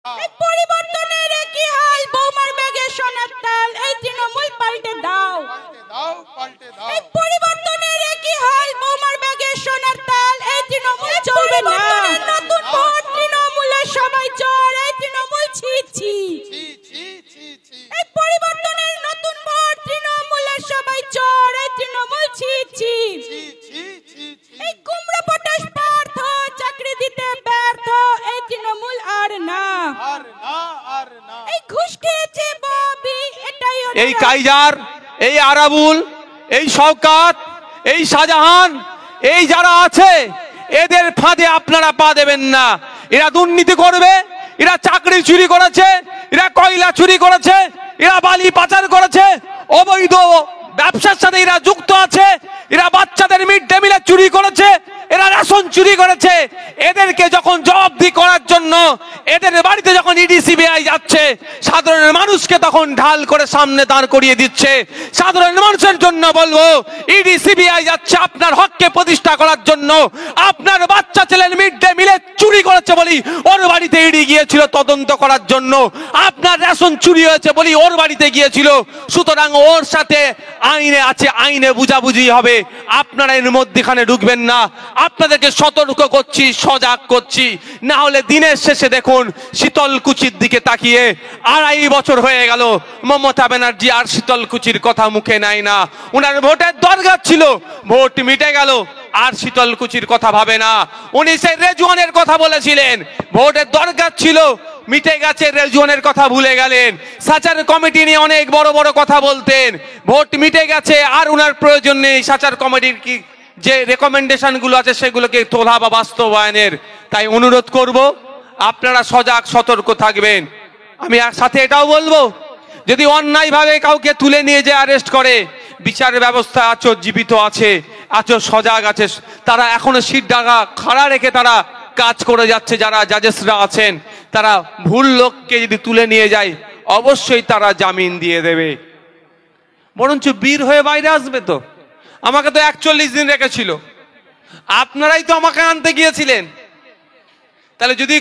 এই পরিবর্তনের কি হাল, বৌমার ব্যাগে সোনার তাল, এই তৃণমূল পাল্টে দাও। এই পরিবর্তনের কি হাল, বৌমার ব্যাগে সোনার তাল, এই তৃণমূল চলবে না। নতুন ভোট তৃণমূলের সবাই চোর, এই তৃণমূল ছি ছি। এই পরিবর্তনের নতুন ভোট তৃণমূলের সবাই চোর, এই তৃণমূল ছি ছি। এই কুমড়ো পটাশ পার্থ চাকরি দিতে ব্যর্থ, এই তৃণমূল আর না। এই ঘুষ খেয়েছে ববি, এটাই এই কাইজার, এই আরাবুল, এই শওকাত, এই শাহজাহান, এই যারা আছে এদের ফাঁদে আপনারা পা দেবেন না। এরা দুর্নীতি করবে, এরা চাকরি চুরি করেছে, এরা কয়লা চুরি করেছে, এরা বালি পাচার করেছে, অবৈধ ব্যবসার সাথে এরা যুক্ত আছে, এরা বাচ্চাদের মিড ডে মিলে চুরি করেছে, এরা রেশন চুরি করেছে। এদেরকে যখন জবাবদিহি করার জন্য এদের বাড়িতে যখন ইডি সিবিআই যাচ্ছে, সাধারণ মানুষকে তখন ঢাল করে সামনে দাঁড় করিয়ে দিচ্ছে। সাধারণ মানুষের জন্য বলবো, ইডি সিবিআই যাচ্ছে আপনার হককে প্রতিষ্ঠা করার জন্য। আপনার বাচ্চা ছেলের মিড ডে মিলে চুরি করেছে বলি ওর বাড়িতে ইডি গিয়েছিল তদন্ত করার জন্য। আপনার রেশন চুরি হয়েছে বলি ওর বাড়িতে গিয়েছিল। সুতরাং ওর সাথে আইনে আছে, আইনে বুঝাবুঝি হবে। আপনারা এর মধ্যখানে ঢুকবেন না। আপনাদেরকে সতর্ক করছি, সজাগ করছি। না হলে দিনের শেষে দেখুন শীতলকুচির দিকে তাকিয়ে 2.5 বছর হয়ে গেল মমতা ব্যানার্জি আর শীতলকুচির কথা মুখে নেয় না। উনার ভোটের দরকার ছিল, ভোট মিটে গেল, আর শীতলকুচির কথা ভাবে না। উনি সেই রেজওয়ানের কথা বলেছিলেন, ভোটের দরকার ছিল, মিটে গেছে, রেজওয়ানের কথা ভুলে গেলেন। সাচার কমিটি নিয়ে অনেক বড় বড় কথা বলতেন, ভোট মিটে গেছে, আর উনার প্রয়োজন নেই সাচার কমিটির কি যে রেকমেন্ডেশন গুলো আছে সেগুলোকে তোলা বা বাস্তবায়নের। তাই অনুরোধ করব আপনারা সজাগ সতর্ক থাকবেন। আমি সাথে এটাও বলবো, যদি অন্যায়ভাবে কাউকে তুলে নিয়ে যে অ্যারেস্ট করে, বিচার ব্যবস্থা আছো জীবিত আছে, আছো সজাগ আছে, তারা এখনো সিট ডাকা খাড়া রেখে তারা কাজ করে যাচ্ছে। যারা জাজেসরা আছেন তারা ভুল লোককে যদি তুলে নিয়ে যায় অবশ্যই তারা জামিন দিয়ে দেবে, বরঞ্চ বীর হয়ে বাইরে আসবে। তো আমাকে তো 41 দিন রেখেছিল, আপনারাই তো আমাকে আনতে গিয়েছিলেন। তাহলে যদি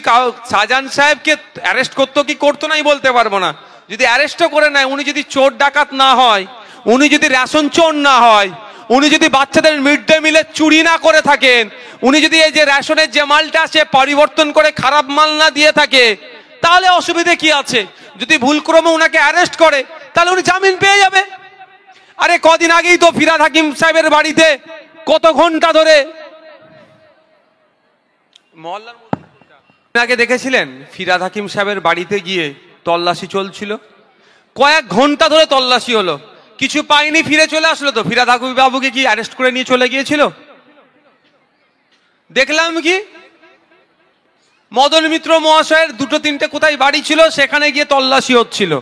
শাহজাহান সাহেবকে অ্যারেস্ট করতো কি করতো নাই বলতে পারবো না। যদি অ্যারেস্টও করে নেয়, উনি যদি চোর ডাকাত না হয়, উনি যদি রেশন চোর না হয়, উনি যদি বাচ্চাদের মিড ডে মিলে চুরি না করে থাকেন, উনি যদি এই যে রেশনের যে মালটা আছে পরিবর্তন করে খারাপ মাল না দিয়ে থাকে, তাহলে অসুবিধে কি আছে? যদি ভুলক্রমে উনাকে অ্যারেস্ট করে তাহলে উনি জামিন পেয়ে যাবে। আরে কদিন আগেই তো ফিরহাদ হাকিম সাহেবের বাড়িতে কত ঘন্টা ধরে মহল্লার আগে দেখেছিলেন, ফিরহাদ হাকিম সাহেবের বাড়িতে গিয়ে তল্লাশি চলছিল, কয়েক ঘন্টা ধরে তল্লাশি হলো, কিছু পাইনি, ফিরে চলে আসলো। তো ফিরহাদ হাকিম বাবুকে কি অ্যারেস্ট করে নিয়ে চলে গিয়েছিল? দেখলাম কি মদন মিত্র মহাশয়ের 2-3টে কোথায় বাড়ি ছিল, সেখানে গিয়ে তল্লাশি হচ্ছিল।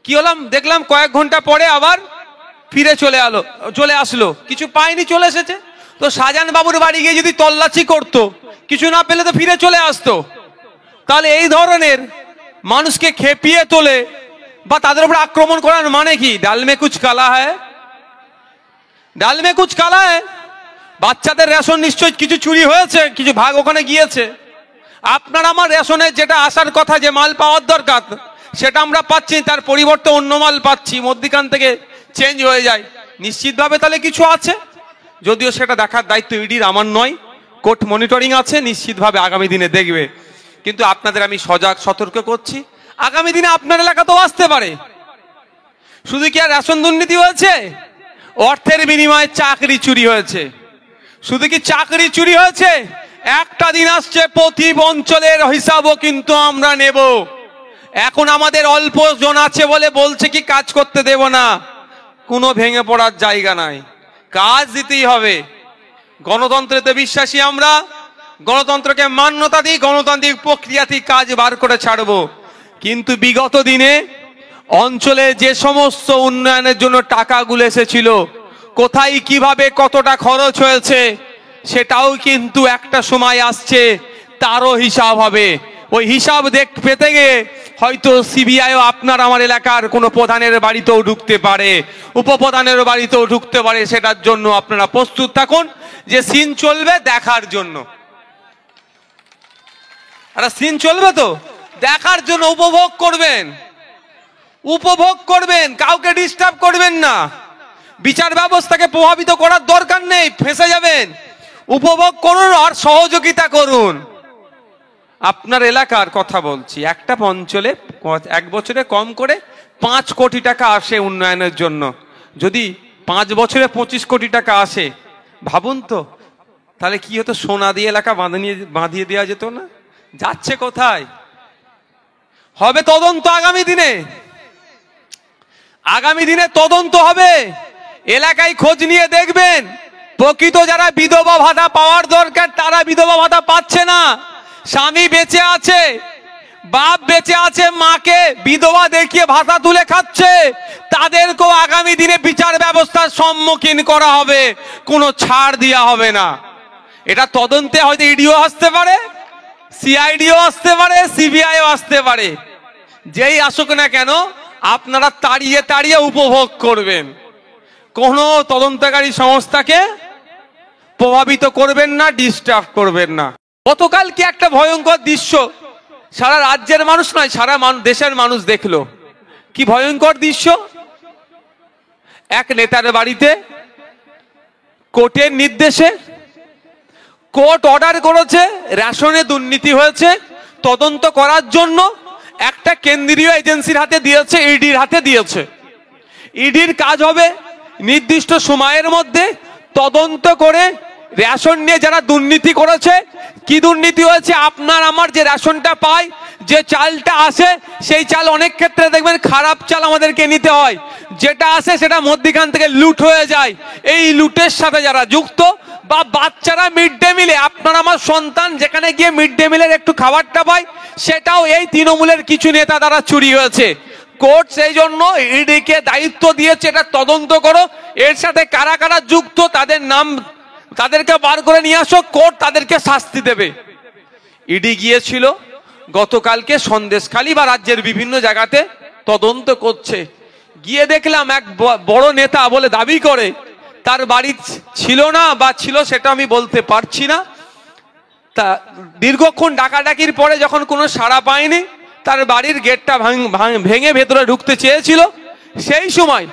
কি হলাম দেখলাম কয়েক ঘন্টা পরে আবার ফিরে চলে আসলো, কিছু পাইনি, চলে এসেছে। তো শাহজাহান বাবুর বাড়ি গিয়ে যদি তল্লাশি করতো, কিছু না পেলে তো ফিরে চলে আসতো। তাহলে এই ধরনের মানুষকে খেপিয়ে তোলে বা তাদের উপর আক্রমণ করার মানে কি? ডাল মে কুছ কালা হ্যায়, ডাল মে কুছ কালা হ্যায়। বাচ্চাদের রেশন নিশ্চয়ই কিছু চুরি হয়েছে, কিছু ভাগ ওখানে গিয়েছে। আপনার আমার রেশনে যেটা আসার কথা, যে মাল পাওয়ার দরকার, সেটা আমরা পাচ্ছি, তার পরিবর্তে অন্য মাল পাচ্ছি, মধ্যখান থেকে চেঞ্জ হয়ে যায়। নিশ্চিতভাবে তাহলে কিছু আছে, যদিও সেটা দেখার দায়িত্ব ইডির, আমার নয়। কোর্ট মনিটরিং আছে, নিশ্চিতভাবে আগামী দিনে দেখবে। কিন্তু আপনাদের আমি সজাগ সতর্ক করছি, আগামী দিনে আপনার এলাকা তো আসতে পারে। শুধু কি আর রেশন দুর্নীতি হয়েছে? অর্থের বিনিময়ে চাকরি চুরি হয়েছে। শুধু কি চাকরি চুরি হয়েছে? একটা দিন আসছে প্রতি অঞ্চলের হিসাবও কিন্তু আমরা নেব। এখন আমাদের অল্প জন আছে বলে বলছে কি কাজ করতে দেব না, কোনো ভেঙে পড়ার জায়গা নাই, কাজ দিতেই হবে। গণতন্ত্রেতে বিশ্বাসী আমরা, গণতন্ত্রকে মান্যতা দিই, গণতান্ত্রিক প্রক্রিয়াতেই কাজ বার করে ছাড়বো। কিন্তু বিগত দিনে অঞ্চলে যে সমস্ত উন্নয়নের জন্য টাকাগুলো এসেছিল, কোথায় কিভাবে কতটা খরচ হয়েছে, সেটাও কিন্তু একটা সময় আসছে, তারও হিসাব হবে। ওই হিসাব পেতে গিয়ে হয়তো সিবিআইও আপনার আমার এলাকার কোনো প্রধানের বাড়িতেও ঢুকতে পারে, উপপ্রধানের বাড়িতেও ঢুকতে পারে। সেটার জন্য আপনারা প্রস্তুত থাকুন, যে সিন চলবে দেখার জন্য। একটা সিন চলবে তো, দেখার জন্য উপভোগ করবেন, উপভোগ করবেন, কাউকে ডিস্টার্ব করবেন না। বিচার ব্যবস্থাকে প্রভাবিত করার দরকার নেই, ফেঁসে যাবেন। উপভোগ করুন আর সহযোগিতা করুন। আপনার এলাকার কথা বলছি, একটা অঞ্চলে 1 বছরে কম করে 5 কোটি টাকা আসে উন্নয়নের জন্য। যদি 5 বছরে 25 কোটি টাকা আসে, ভাবুন তো, তাহলে কি হতো? সোনা দিয়ে এলাকা বাঁধিয়ে দেওয়া যেত না? যাচ্ছে কোথায়? হবে তদন্ত আগামী দিনে, আগামী দিনে তদন্ত হবে। এলাকায় খোঁজ নিয়ে দেখবেন, প্রকৃত যারা বিধবা ভাতা পাওয়ার দরকার তারা বিধবা ভাতা পাচ্ছে না। স্বামী বেঁচে আছে, বাপ বেঁচে আছে, মাকে বিধবা দেখিয়ে ভাতা তুলে খাচ্ছে, তাদেরকেও আগামী দিনে বিচার ব্যবস্থার সম্মুখীন করা হবে, কোনো ছাড় দেওয়া হবে না। এটা তদন্তে হয়তো ইডিও আসতে পারে, সিআইডিও আসতে পারে, সিবিআইও আসতে পারে। যেই আসুক না কেন আপনারা তাড়িয়ে তাড়িয়ে উপভোগ করবেন, কোনো তদন্তকারী সংস্থাকে প্রভাবিত করবেন না, ডিস্টার্ব করবেন না। গতকাল কি একটা ভয়ঙ্কর দৃশ্য সারা রাজ্যের মানুষ নয়, সারা দেশের মানুষ দেখলো। কি ভয়ঙ্কর দৃশ্য! এক নেতার বাড়িতে কোর্টের নির্দেশে কোর্ট অর্ডার করেছে, রেশনে দুর্নীতি হয়েছে, তদন্ত করার জন্য একটা কেন্দ্রীয় এজেন্সির হাতে দিয়েছে, ইডির হাতে দিয়েছে। ইডির কাজ হবে নির্দিষ্ট সময়ের মধ্যে তদন্ত করে রেশন নিয়ে যারা দুর্নীতি করেছে, কি দুর্নীতি হয়েছে, আপনার আমার যে রেশনটা পাই, যে চালটা আসে, সেই চাল অনেক ক্ষেত্রে দেখবেন খারাপ চাল আমাদেরকে নিতে হয়, যেটা আসে সেটা মধ্যখান থেকে লুট হয়ে যায়। এই লুটের সাথে যারা যুক্ত, বা বাচ্চারা মিড ডে মিলে, আপনার আমার সন্তান যেখানে গিয়ে মিড ডে মিলের একটু খাবারটা পায়, সেটাও এই তৃণমূলের কিছু নেতা দ্বারা চুরি হয়েছে। কোর্ট সেই জন্য ইডিকে দায়িত্ব দিয়েছে, এটা তদন্ত করো, এর সাথে কারা কারা যুক্ত তাদের নাম, তাদেরকে বার করে নিয়ে আসো, কোর্ট তাদেরকে শাস্তি দেবে। ইডি গিয়েছিল গতকালকে সন্দেশখালী বা রাজ্যের বিভিন্ন জায়গাতে তদন্ত করছে। গিয়ে দেখলাম এক বড় নেতা বলে দাবি করে, তার বাড়ি ছিল না বা ছিল সেটা আমি বলতে পারছি না, তা দীর্ঘক্ষণ ডাকাডাকির পরে যখন কোনো সাড়া পায়নি, তার বাড়ির গেটটা ভেঙে ভেতরে ঢুকতে চেয়েছিল, সেই সময়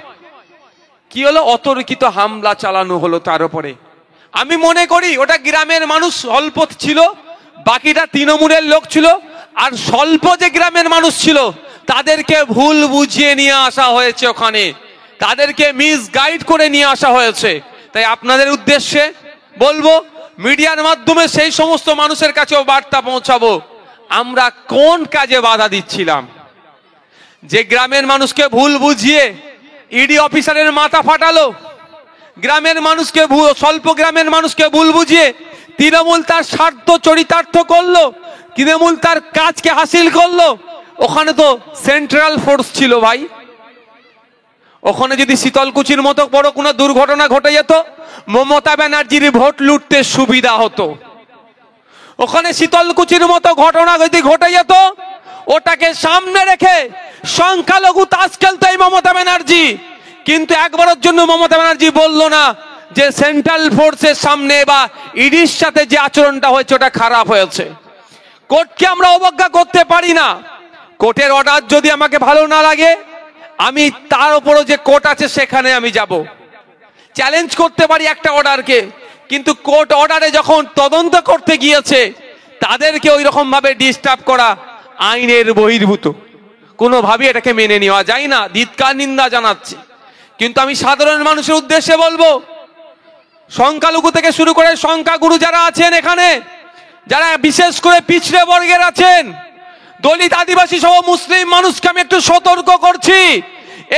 কি হলো? অতর্কিত হামলা চালানো হলো তার উপরে। আমি মনে করি ওটা গ্রামের মানুষ অল্প ছিল, বাকিটা তৃণমূলের লোক ছিল, আর স্বল্প যে গ্রামের মানুষ ছিল তাদেরকে ভুল বুঝিয়ে নিয়ে আসা হয়েছে ওখানে, তাদেরকে মিসগাইড করে নিয়ে আসা হয়েছে। তাই আপনাদের উদ্দেশ্যে বলবো, মিডিয়ার মাধ্যমে সেই সমস্ত মানুষের কাছেও বার্তা পৌঁছাবো, আমরা কোন কাজে বাধা দিচ্ছিলাম। যে গ্রামের মানুষকে ভুল বুঝিয়ে ইডি অফিসারের মাথা ফাটালো, গ্রামের মানুষকে, স্বল্প গ্রামের মানুষকে ভুল বুঝিয়ে তৃণমূল তার স্বার্থ চরিতার্থ করলো, তৃণমূল তার কাজকে হাসিল করলো। ওখানে তো সেন্ট্রাল ফোর্স ছিল ভাই, ওখানে যদি শীতলকুচির মতো বড় কোনো দুর্ঘটনা ঘটে যেত, মমতা ব্যানার্জির ভোট লুটতে সুবিধা হতো। ওখানে শীতলকুচির মতো ঘটনা যদি ঘটে যেত, ওটাকে সামনে রেখে সংখ্যালঘু তাস খেলতো এই মমতা ব্যানার্জি। কিন্তু একবারের জন্য মমতা ব্যানার্জি বললো না যে সেন্ট্রাল ফোর্সের সামনে বা ইডির সাথে যে আচরণটা হয়েছে ওটা খারাপ হয়েছে। কোর্টকে আমরা অবজ্ঞা করতে পারি না। কোর্টের অর্ডার যদি আমাকে ভালো না লাগে, আমি তার উপরও যে কোর্ট আছে সেখানে আমি যাব, চ্যালেঞ্জ করতে পারি একটা অর্ডারকে। কিন্তু কোর্ট অর্ডারে যখন তদন্ত করতে গিয়েছে, তাদেরকে ওই রকম ভাবে ডিস্টার্ব করা আইনের বহির্ভূত, কোনোভাবেই এটাকে মেনে নেওয়া যায় না। ধিক্কার, নিন্দা জানাচ্ছি। কিন্তু আমি সাধারণ মানুষের উদ্দেশ্যে বলবো, সংখ্যালঘু থেকে শুরু করে সংখ্যাগুরু যারা আছেন এখানে, যারা বিশেষ করে পিছড়ে বর্গের আছেন, দলিত, আদিবাসী সহ মুসলিম মানুষকে আমি একটু সতর্ক করছি,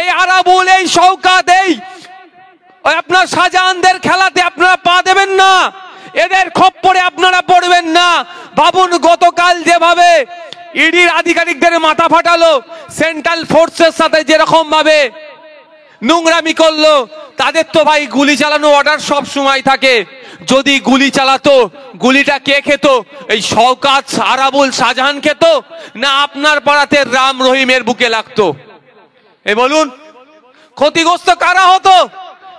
এই আরাবুল, এই শওকাত, এই আপনার শাহজাহানদের খেলাতে আপনারা পা দেবেন না, এদের খপ্পরে আপনারা পড়বেন না। ভাবুন, গতকাল যেভাবে ইডির আধিকারিকদের মাথা ফাটালো, সেন্ট্রাল ফোর্সের সাথে যেরকম ভাবে নোংরামি করলো, তাদের তো ভাই গুলি চালানো অর্ডার সব সময় থাকে। যদি গুলি চালাতো, গুলিটা কে খেত? এই শওকাত, আরাবুল, শাহজাহান খেত, না আপনার পাড়াতে রাম রহিমের বুকে লাগতো? এ বলুন, ক্ষতিগ্রস্ত কারা হতো?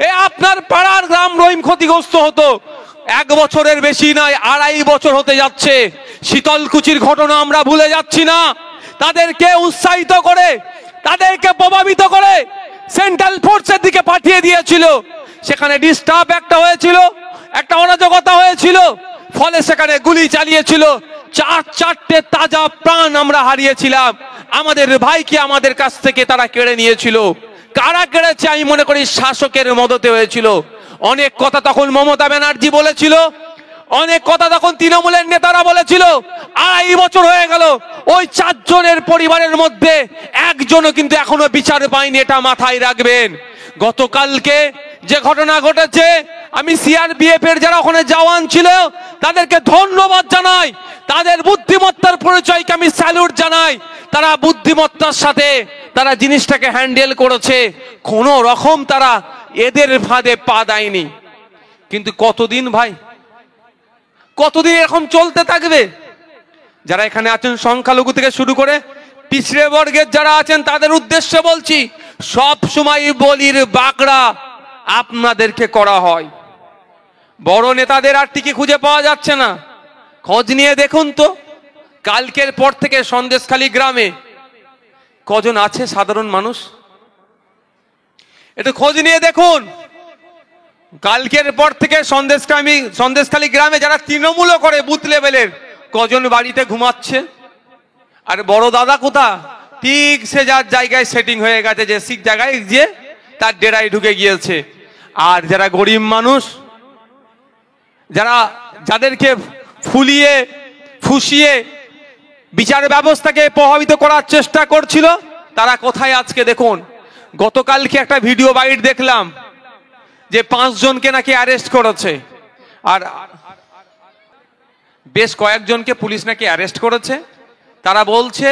এ আপনার পাড়ার রাম রহিম ক্ষতিগ্রস্ত হতো। 1 বছরের বেশি নয়, 2.5 বছর হতে যাচ্ছে। শীতলকুচির ঘটনা আমরা ভুলে যাচ্ছি না, তাদেরকে উৎসাহিত করে, তাদেরকে প্রভাবিত করে সেন্ট্রাল ফোর্সের দিকে পাঠিয়ে দিয়েছিল। সেখানে ডিস্টার্ব একটা হয়েছিল, একটা অরাজকতা হয়েছিল, ফলে সেখানে গুলি চালিয়েছিল। চারটে তাজা প্রাণ আমরা হারিয়েছিলাম। আমাদের ভাইকে আমাদের কাছ থেকে তারা কেড়ে নিয়েছিল। কারা কেড়েছে? আমি মনে করি শাসকের মদতে হয়েছিল। অনেক কথা তখন মমতা ব্যানার্জি বলেছিল, অনেক কথা তখন তৃণমূলের নেতারা বলেছিল। 2.5 বছর হয়ে গেল, ওই 4 জনের পরিবারের মধ্যে একজনও কিন্তু এখনো বিচার পায়নি, এটা মাথায় রাখবেন। গতকালকে যে ঘটনা ঘটেছে, আমি সিআরপিএফ এর যারা ওখানে জওয়ান ছিল তাদেরকে ধন্যবাদ জানাই, তাদের বুদ্ধিমত্তার পরিচয়কে আমি স্যালুট জানাই। তারা বুদ্ধিমত্তার সাথে তারা জিনিসটাকে হ্যান্ডেল করেছে, কোন রকম তারা এদের ফাঁদে পা দেয়নি। কিন্তু কতদিন ভাই, কতদিন এরকম চলতে থাকবে? যারা এখানে আছেন সংখ্যালঘু থেকে শুরু করে পিছড়ে বর্গের যারা আছেন তাদের উদ্দেশ্যে বলছি, সব সময় বলির বাগড়া আপনাদেরকে করা হয়। বড় নেতাদের আর টিকে খুঁজে পাওয়া যাচ্ছে না। খোঁজ নিয়ে দেখুন তো, কালকের পর থেকে সন্দেশখালী গ্রামে কজন আছে সাধারণ মানুষ? একটু খোঁজ নিয়ে দেখুন। কালকের পর থেকে সন্দেশখালী গ্রামে যারা তৃণমূলও করে বুথ লেভেলের, কজন বাড়িতে ঘুমাচ্ছে? আর বড় দাদা কোথা? ঠিক সে যার জায়গায় সেটিং হয়ে গেছে, যে ঠিক জায়গায় যে তার ডেরায় ঢুকে গিয়েছে। আর যারা গরিব মানুষ, যাদেরকে ফুলিয়ে ফুসিয়ে বিচার ব্যবস্থাকে প্রভাবিত করার চেষ্টা করছিল, তারা কোথায় আজকে দেখুন। গতকালকে একটা ভিডিও বাইট দেখলাম যে 5 জনকে নাকি অ্যারেস্ট করেছে, আর বেশ কয়েকজনকে পুলিশ নাকি অ্যারেস্ট করেছে। তারা বলছে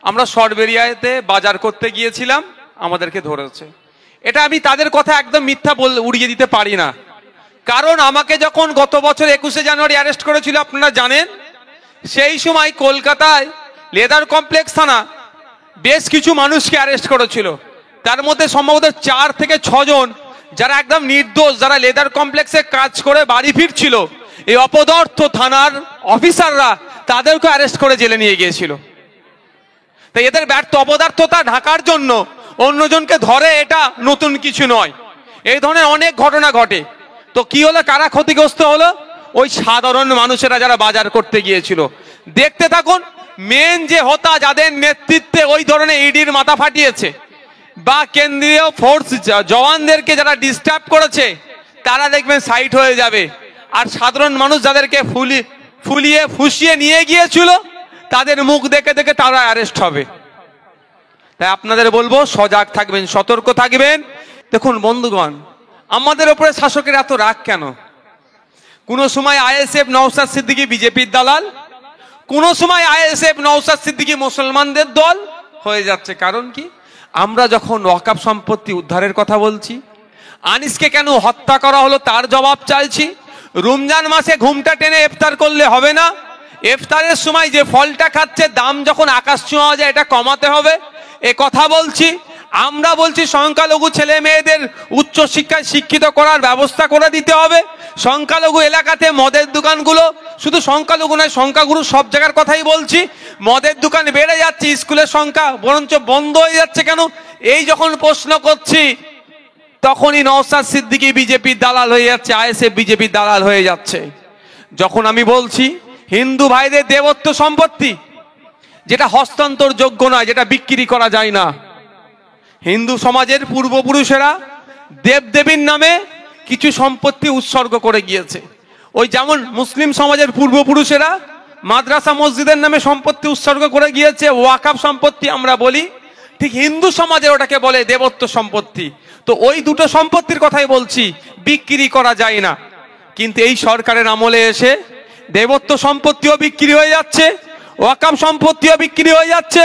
আমরা শর্টবেরিয়াতে বাজার করতে গিয়েছিলাম, আমাদেরকে ধরেছে। এটা আমি তাদের কথা একদম মিথ্যা উড়িয়ে দিতে পারি না। কারণ আমাকে যখন গত বছর 21শে জানুয়ারি অ্যারেস্ট করেছিল আপনারা জানেন, সেই সময় কলকাতায় লেদার কমপ্লেক্স থানা বেশ কিছু মানুষকে অ্যারেস্ট করেছিল। তার মধ্যে সম্ভবত 4 থেকে 6 জন যারা একদম নির্দোষ, যারা লেদার কমপ্লেক্সে কাজ করে বাড়ি ফিরছিল, এই অপদার্থ থানার অফিসাররা তাদেরকে অ্যারেস্ট করে জেলে নিয়ে গিয়েছিল। তাই এদের ব্যর্থ অপদার্থতা ঢাকার জন্য অন্যজনকে ধরে, এটা নতুন কিছু নয়। এই ধরনের অনেক ঘটনা ঘটে। তো কি হলো, কারা ক্ষতিগ্রস্ত হলো? ওই সাধারণ মানুষেরা যারা বাজার করতে গিয়েছিল। দেখতে থাকুন, মেন যে হোতা যাদের নেতৃত্বে ওই ধরনের ইডির মাথা ফাটিয়েছে বা কেন্দ্রীয় ফোর্স জওয়ানদেরকে যারা ডিস্টার্ব করেছে, তারা দেখবেন সাইড হয়ে যাবে। আর সাধারণ মানুষ যাদেরকে ফুলিয়ে ফুসিয়ে নিয়ে গিয়েছিল, তাদের মুখ দেখে দেখে তারা অ্যারেস্ট হবে। তাই আপনাদের বলবো সজাগ থাকবেন, সতর্ক থাকবেন। দেখুন বন্ধুগণ, আমাদের উপরে শাসকের এত রাগ কেন? কোনো সময় আইএসএফ নওশাদ সিদ্দিকী বিজেপির দালাল, কোনো সময় আইএসএফ নওশাদ সিদ্দিকী মুসলমানদের দল হয়ে যাচ্ছে। কারণ কি? আমরা যখন ওয়াকফ সম্পত্তি উদ্ধারের কথা বলছি, আনিসকে কেন হত্যা করা হলো তার জবাব চাইছি। রমজান মাসে ঘুমটা টেনে ইফতার করলে হবে না। ইফতারের সময় যে ফলটা খাচ্ছে, দাম যখন আকাশ ছোঁয়া যায়, এটা কমাতে হবে, এ কথা বলছি। আমরা বলছি সংখ্যালঘু ছেলে মেয়েদের উচ্চ শিক্ষায় শিক্ষিত করার ব্যবস্থা করে দিতে হবে। সংখ্যালঘু এলাকাতে মদের দোকানগুলো, শুধু সংখ্যালঘু নয় সংখ্যাগুরু সব জায়গার কথাই বলছি, মদের দোকান বেড়ে যাচ্ছে, স্কুলের সংখ্যা বরঞ্চ বন্ধ হয়ে যাচ্ছে কেন? এই যখন প্রশ্ন করছি, তখনই নওশাদ সিদ্দিকী বিজেপির দালাল হয়ে যাচ্ছে, আইএসএফ বিজেপির দালাল হয়ে যাচ্ছে। যখন আমি বলছি হিন্দু ভাইদের দেবত্ব সম্পত্তি যেটা হস্তান্তর যোগ্য নয়, যেটা বিক্রি করা যায় না, হিন্দু সমাজের পূর্বপুরুষেরা দেবদেবীর নামে কিছু সম্পত্তি উৎসর্গ করে গিয়েছে। ওই যেমন মুসলিম সমাজের পূর্বপুরুষেরা মাদ্রাসা মসজিদের নামে সম্পত্তি উৎসর্গ করে গিয়েছে, ওয়াকফ সম্পত্তি আমরা বলি, ঠিক হিন্দু সমাজে ওটাকে বলে দেবত্ব সম্পত্তি। তো ওই দুটো সম্পত্তির কথাই বলছি, বিক্রি করা যায় না। কিন্তু এই সরকারের আমলে এসে দেবত্ব সম্পত্তিও বিক্রি হয়ে যাচ্ছে, ওয়াকফ সম্পত্তিও বিক্রি হয়ে যাচ্ছে,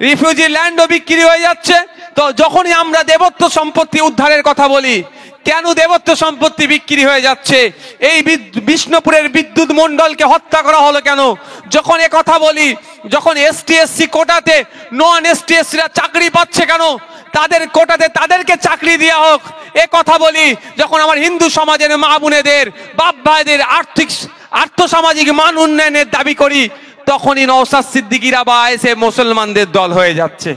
রিফিউজি ল্যান্ডও বিক্রি হয়ে যাচ্ছে। তো যখনই আমরা দেবত্ব সম্পত্তি উদ্ধারের কথা বলি, কেন দেবত্ব সম্পত্তি বিক্রি হয়ে যাচ্ছে? এই বিষ্ণুপুরের বিদ্যুৎ মণ্ডলকে হত্যা করা হলো কেন? যখন এ কথা বলি, যখন এসটি এসসি কোটাতে নন এসটি এসসিরা চাকরি পাচ্ছে কেন? তাদের কোটাতে তাদেরকে চাকরি দেওয়া হোক, এ কথা বলি। যখন আমার হিন্দু সমাজের মা বোনেদের, বাপ ভাইদের আর্থসামাজিক মান উন্নয়নের দাবি করি, তখনই নওশাদ সিদ্দিকীরা বা এসে মুসলমানদের দল হয়ে যাচ্ছে।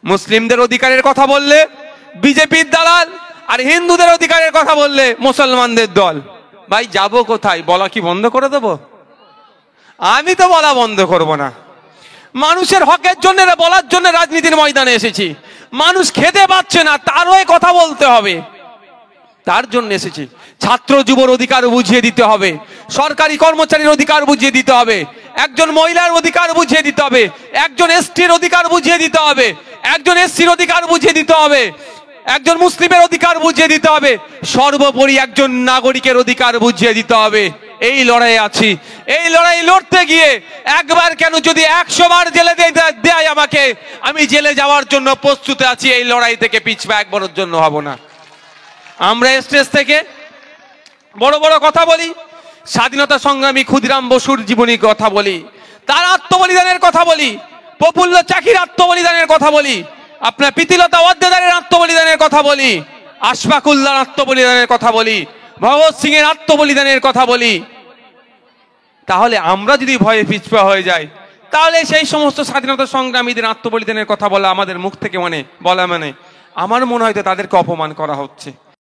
মুসলিমদের অধিকারের কথা বললে বিজেপির দালাল, আর হিন্দুদের অধিকারের কথা বললে মুসলমানদের দল। ভাই যাব কোথায়? বলা কি বন্ধ করে দেবো? আমি তো বলা বন্ধ করব না। মানুষের হকের জন্য বলার জন্য রাজনীতির ময়দানে এসেছি। মানুষ খেতে পাচ্ছে না, তারও কথা বলতে হবে, তার জন্য এসেছি। ছাত্র যুবর অধিকার বুঝিয়ে দিতে হবে, সরকারি কর্মচারীর অধিকার বুঝিয়ে দিতে হবে, একজন মহিলার অধিকার বুঝিয়ে দিতে হবে, একজন এসটির অধিকার বুঝিয়ে দিতে হবে, একজন এসসির অধিকার বুঝিয়ে দিতে হবে, একজন মুসলিমের অধিকার বুঝিয়ে দিতে হবে, সর্বোপরি একজন নাগরিকের অধিকার বুঝিয়ে দিতে হবে। এই লড়াইয়ে আছি। এই লড়াই লড়তে গিয়ে একবার কেন, যদি 100 বার জেলে দেয় আমাকে, আমি জেলে যাওয়ার জন্য প্রস্তুত আছি। এই লড়াই থেকে পিছপা একবারের জন্য হব না। আমরা স্টেজ থেকে বড় বড় কথা বলি, স্বাধীনতা সংগ্রামী ক্ষুদিরাম বসুর জীবনী কথা বলি, তার আত্মবলিদানের কথা বলি, প্রফুল্ল চাকির আত্মবলিদানের কথা বলি, আপনার প্রীতিলতা ওয়াদ্দেদারের আত্মবলিদানের কথা বলি, আশফাকুল্লাহর আত্মবলিদানের কথা বলি, ভগৎ সিং এর আত্মবলিদানের কথা বলি, তাহলে আমরা যদি ভয়ে পিছপা হয়ে যাই, তাহলে সেই সমস্ত স্বাধীনতা সংগ্রামীদের আত্মবলিদানের কথা বলা আমাদের মুখ থেকে বলা মানে আমার মনে হয় তো তাদেরকে অপমান করা হচ্ছে।